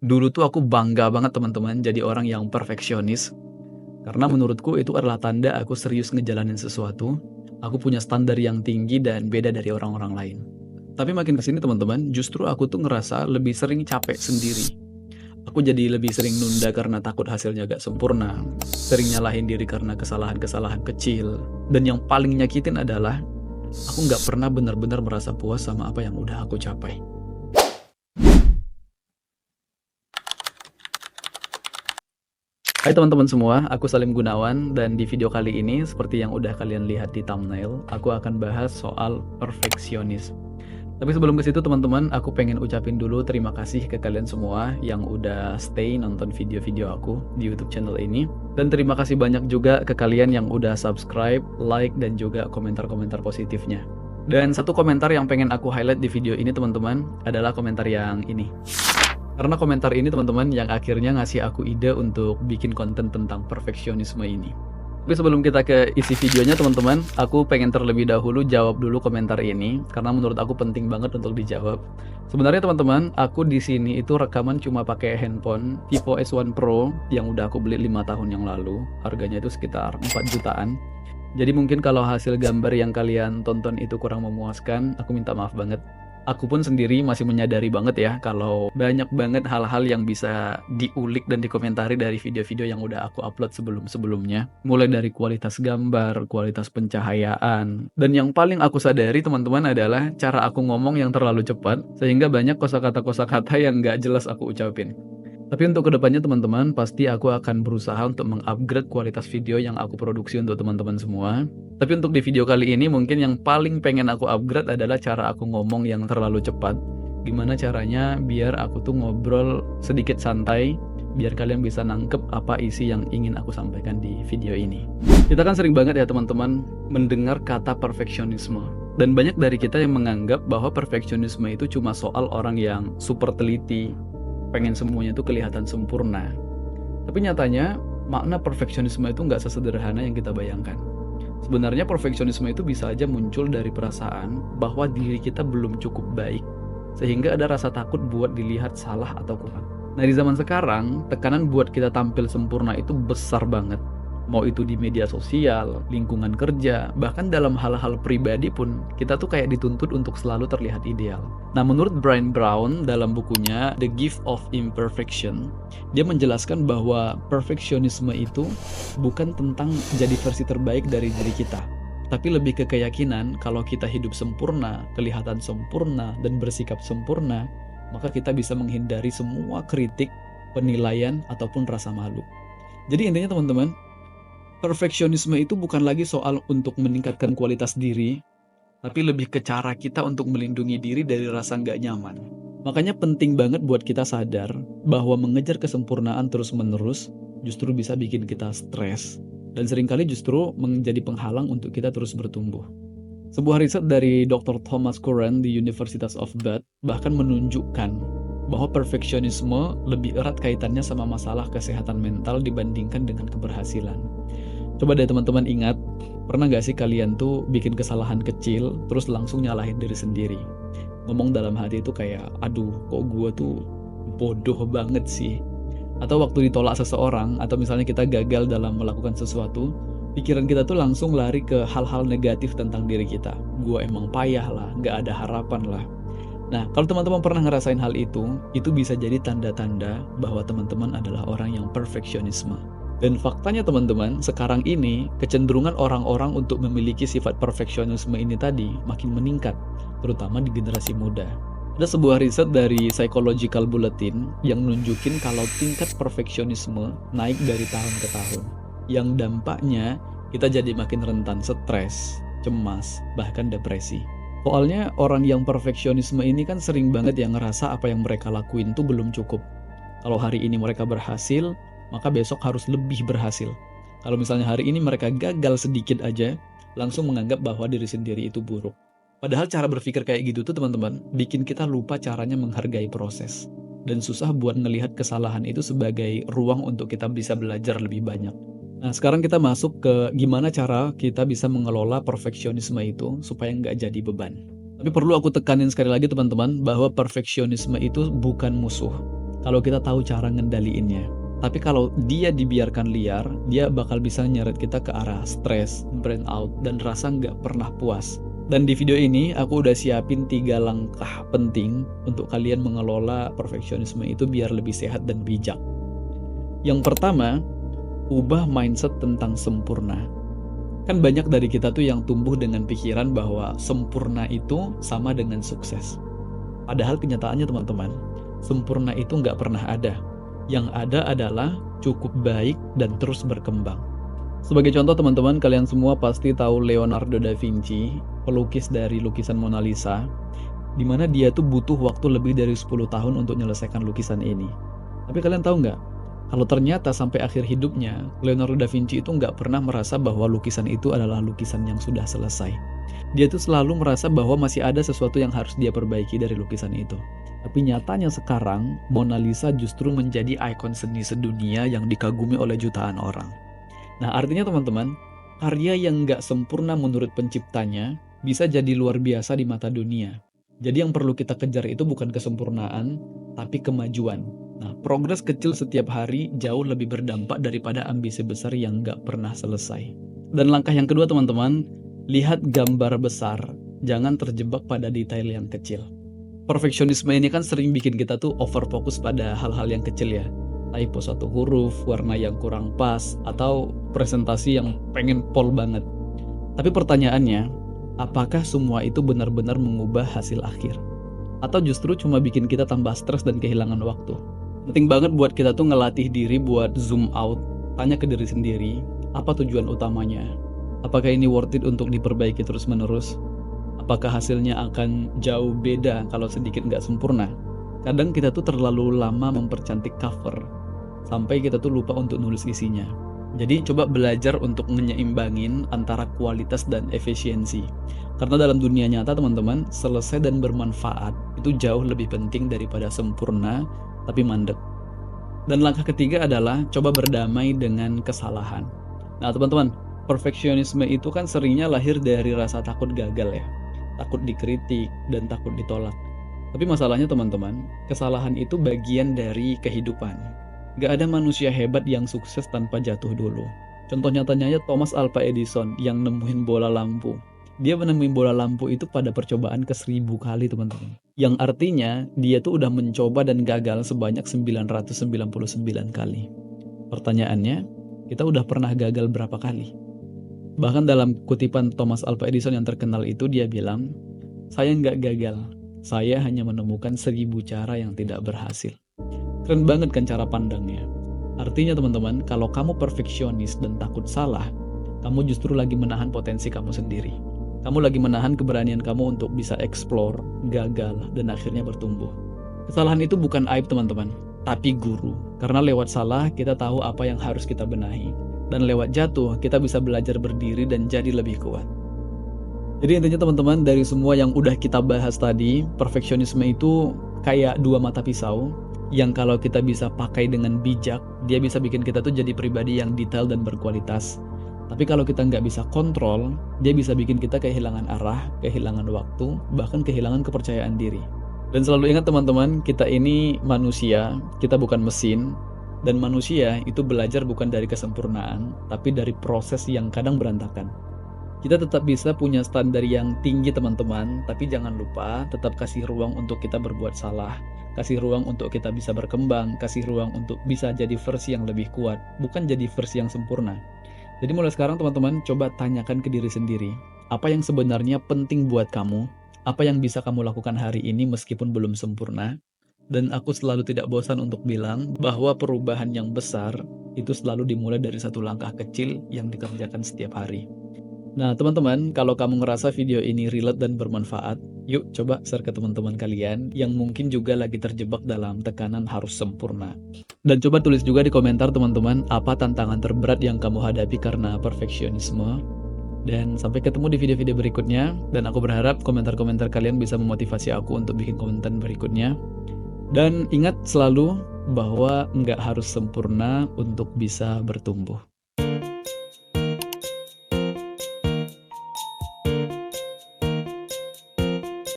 Dulu tuh aku bangga banget teman-teman jadi orang yang perfeksionis, karena menurutku itu adalah tanda aku serius ngejalanin sesuatu, aku punya standar yang tinggi dan beda dari orang-orang lain. Tapi makin kesini teman-teman, justru aku tuh ngerasa lebih sering capek sendiri. Aku jadi lebih sering nunda karena takut hasilnya gak sempurna, sering nyalahin diri karena kesalahan-kesalahan kecil, dan yang paling nyakitin adalah aku nggak pernah benar-benar merasa puas sama apa yang udah aku capai. Hai teman-teman semua, aku Salim Gunawan dan di video kali ini seperti yang udah kalian lihat di thumbnail, aku akan bahas soal perfeksionis. Tapi sebelum ke situ teman-teman, aku pengen ucapin dulu terima kasih ke kalian semua yang udah stay nonton video-video aku di YouTube channel ini. Dan terima kasih banyak juga ke kalian yang udah subscribe, like, dan juga komentar-komentar positifnya. Dan satu komentar yang pengen aku highlight di video ini teman-teman adalah komentar yang ini. Karena komentar ini teman-teman yang akhirnya ngasih aku ide untuk bikin konten tentang perfeksionisme ini. Tapi sebelum kita ke isi videonya teman-teman, aku pengen terlebih dahulu jawab dulu komentar ini karena menurut aku penting banget untuk dijawab. Sebenarnya teman-teman, aku di sini itu rekaman cuma pakai handphone tipe S1 Pro yang udah aku beli 5 tahun yang lalu. Harganya itu sekitar 4 jutaan. Jadi mungkin kalau hasil gambar yang kalian tonton itu kurang memuaskan, aku minta maaf banget. Aku pun sendiri masih menyadari banget ya kalau banyak banget hal-hal yang bisa diulik dan dikomentari dari video-video yang udah aku upload sebelum-sebelumnya. Mulai dari kualitas gambar, kualitas pencahayaan, dan yang paling aku sadari teman-teman adalah cara aku ngomong yang terlalu cepat sehingga banyak kosakata-kosakata yang nggak jelas aku ucapin. Tapi untuk kedepannya teman-teman, pasti aku akan berusaha untuk mengupgrade kualitas video yang aku produksi untuk teman-teman semua. Tapi untuk di video kali ini mungkin yang paling pengen aku upgrade adalah cara aku ngomong yang terlalu cepat. Gimana caranya biar aku tuh ngobrol sedikit santai, biar kalian bisa nangkep apa isi yang ingin aku sampaikan di video ini. Kita kan sering banget ya teman-teman mendengar kata perfeksionisme. Dan banyak dari kita yang menganggap bahwa perfeksionisme itu cuma soal orang yang super teliti, pengen semuanya itu kelihatan sempurna. Tapi nyatanya makna perfeksionisme itu nggak sesederhana yang kita bayangkan. Sebenarnya perfeksionisme itu bisa aja muncul dari perasaan bahwa diri kita belum cukup baik, sehingga ada rasa takut buat dilihat salah atau kurang. Nah di zaman sekarang, tekanan buat kita tampil sempurna itu besar banget. Mau itu di media sosial, lingkungan kerja, bahkan dalam hal-hal pribadi pun, kita tuh kayak dituntut untuk selalu terlihat ideal. Nah menurut Brian Brown dalam bukunya The Gift of Imperfection, dia menjelaskan bahwa perfeksionisme itu bukan tentang jadi versi terbaik dari diri kita, tapi lebih ke keyakinan kalau kita hidup sempurna, kelihatan sempurna, dan bersikap sempurna, maka kita bisa menghindari semua kritik, penilaian, ataupun rasa malu. Jadi intinya teman-teman, perfeksionisme itu bukan lagi soal untuk meningkatkan kualitas diri, tapi lebih ke cara kita untuk melindungi diri dari rasa nggak nyaman. Makanya penting banget buat kita sadar bahwa mengejar kesempurnaan terus-menerus justru bisa bikin kita stres, dan seringkali justru menjadi penghalang untuk kita terus bertumbuh. Sebuah riset dari Dr. Thomas Curran di Universitas of Bath bahkan menunjukkan bahwa perfeksionisme lebih erat kaitannya sama masalah kesehatan mental dibandingkan dengan keberhasilan. Coba deh teman-teman ingat, pernah gak sih kalian tuh bikin kesalahan kecil, terus langsung nyalahin diri sendiri? Ngomong dalam hati itu kayak, aduh kok gue tuh bodoh banget sih. Atau waktu ditolak seseorang, atau misalnya kita gagal dalam melakukan sesuatu, pikiran kita tuh langsung lari ke hal-hal negatif tentang diri kita. Gue emang payah lah, gak ada harapan lah. Nah, kalau teman-teman pernah ngerasain hal itu bisa jadi tanda-tanda bahwa teman-teman adalah orang yang perfeksionisme. Dan faktanya teman-teman, sekarang ini kecenderungan orang-orang untuk memiliki sifat perfeksionisme ini tadi makin meningkat, terutama di generasi muda. Ada sebuah riset dari Psychological Bulletin yang nunjukin kalau tingkat perfeksionisme naik dari tahun ke tahun. Yang dampaknya kita jadi makin rentan stres, cemas, bahkan depresi. Soalnya orang yang perfeksionisme ini kan sering banget yang ngerasa apa yang mereka lakuin tuh belum cukup. Kalau hari ini mereka berhasil, maka besok harus lebih berhasil. Kalau misalnya hari ini mereka gagal sedikit aja, langsung menganggap bahwa diri sendiri itu buruk. Padahal cara berpikir kayak gitu tuh teman-teman, bikin kita lupa caranya menghargai proses. Dan susah buat ngelihat kesalahan itu sebagai ruang untuk kita bisa belajar lebih banyak. Nah sekarang kita masuk ke gimana cara kita bisa mengelola perfeksionisme itu supaya nggak jadi beban. Tapi perlu aku tekanin sekali lagi teman-teman, bahwa perfeksionisme itu bukan musuh. kalau kita tahu cara ngendaliinnya. Tapi kalau dia dibiarkan liar, dia bakal bisa nyeret kita ke arah stres, burn out, dan rasa nggak pernah puas. Dan di video ini aku udah siapin 3 langkah penting untuk kalian mengelola perfeksionisme itu biar lebih sehat dan bijak. Yang pertama, ubah mindset tentang sempurna. Kan banyak dari kita tuh yang tumbuh dengan pikiran bahwa sempurna itu sama dengan sukses. Padahal kenyataannya teman-teman, sempurna itu nggak pernah ada. Yang ada adalah cukup baik dan terus berkembang. Sebagai contoh teman-teman, kalian semua pasti tahu Leonardo da Vinci, pelukis dari lukisan Mona Lisa, di mana dia tuh butuh waktu lebih dari 10 tahun untuk menyelesaikan lukisan ini. Tapi kalian tahu nggak? Kalau ternyata sampai akhir hidupnya, Leonardo da Vinci itu nggak pernah merasa bahwa lukisan itu adalah lukisan yang sudah selesai. Dia tuh selalu merasa bahwa masih ada sesuatu yang harus dia perbaiki dari lukisan itu. Tapi nyatanya sekarang, Mona Lisa justru menjadi ikon seni sedunia yang dikagumi oleh jutaan orang. Nah, artinya teman-teman, karya yang nggak sempurna menurut penciptanya bisa jadi luar biasa di mata dunia. Jadi yang perlu kita kejar itu bukan kesempurnaan, tapi kemajuan. Nah, progres kecil setiap hari jauh lebih berdampak daripada ambisi besar yang nggak pernah selesai. Dan langkah yang kedua teman-teman, lihat gambar besar, jangan terjebak pada detail yang kecil. Perfeksionisme ini kan sering bikin kita tuh overfokus pada hal-hal yang kecil ya. Typo satu huruf, warna yang kurang pas, atau presentasi yang pengen pol banget. Tapi pertanyaannya, apakah semua itu benar-benar mengubah hasil akhir? Atau justru cuma bikin kita tambah stres dan kehilangan waktu? Penting banget buat kita tuh ngelatih diri buat zoom out, tanya ke diri sendiri, apa tujuan utamanya? Apakah ini worth it untuk diperbaiki terus-menerus? Apakah hasilnya akan jauh beda kalau sedikit nggak sempurna? Kadang kita tuh terlalu lama mempercantik cover, sampai kita tuh lupa untuk nulis isinya. Jadi coba belajar untuk menyeimbangin antara kualitas dan efisiensi. Karena dalam dunia nyata teman-teman, selesai dan bermanfaat itu jauh lebih penting daripada sempurna tapi mandek. Dan langkah ketiga adalah coba berdamai dengan kesalahan. Nah teman-teman, perfeksionisme itu kan seringnya lahir dari rasa takut gagal ya. Takut dikritik dan takut ditolak. Tapi masalahnya teman-teman, kesalahan itu bagian dari kehidupan. Gak ada manusia hebat yang sukses tanpa jatuh dulu. Contoh nyatanya Thomas Alva Edison yang nemuin bola lampu. Dia menemukan bola lampu itu pada percobaan ke-1000 kali teman-teman. Yang artinya dia tuh udah mencoba dan gagal sebanyak 999 kali. Pertanyaannya, kita udah pernah gagal berapa kali? Bahkan dalam kutipan Thomas Alva Edison yang terkenal itu dia bilang, saya nggak gagal, saya hanya menemukan 1000 cara yang tidak berhasil. Keren banget kan cara pandangnya. Artinya teman-teman, kalau kamu perfeksionis dan takut salah, kamu justru lagi menahan potensi kamu sendiri. Kamu lagi menahan keberanian kamu untuk bisa explore, gagal, dan akhirnya bertumbuh. Kesalahan itu bukan aib teman-teman, tapi guru. Karena lewat salah, kita tahu apa yang harus kita benahi. Dan lewat jatuh, kita bisa belajar berdiri dan jadi lebih kuat. Jadi intinya teman-teman, dari semua yang udah kita bahas tadi, perfeksionisme itu kayak 2 mata pisau, yang kalau kita bisa pakai dengan bijak, dia bisa bikin kita tuh jadi pribadi yang detail dan berkualitas. Tapi kalau kita nggak bisa kontrol, dia bisa bikin kita kehilangan arah, kehilangan waktu, bahkan kehilangan kepercayaan diri. Dan selalu ingat teman-teman, kita ini manusia, kita bukan mesin. Dan manusia itu belajar bukan dari kesempurnaan, tapi dari proses yang kadang berantakan. Kita tetap bisa punya standar yang tinggi teman-teman, tapi jangan lupa tetap kasih ruang untuk kita berbuat salah. Kasih ruang untuk kita bisa berkembang, kasih ruang untuk bisa jadi versi yang lebih kuat, bukan jadi versi yang sempurna. Jadi mulai sekarang teman-teman, coba tanyakan ke diri sendiri, apa yang sebenarnya penting buat kamu, apa yang bisa kamu lakukan hari ini meskipun belum sempurna. Dan aku selalu tidak bosan untuk bilang bahwa perubahan yang besar itu selalu dimulai dari satu langkah kecil yang dikerjakan setiap hari. Nah teman-teman, kalau kamu ngerasa video ini relate dan bermanfaat, yuk coba share ke teman-teman kalian yang mungkin juga lagi terjebak dalam tekanan harus sempurna. Dan coba tulis juga di komentar teman-teman, apa tantangan terberat yang kamu hadapi karena perfeksionisme. Dan sampai ketemu di video-video berikutnya, dan aku berharap komentar-komentar kalian bisa memotivasi aku untuk bikin konten berikutnya. Dan ingat selalu bahwa nggak harus sempurna untuk bisa bertumbuh.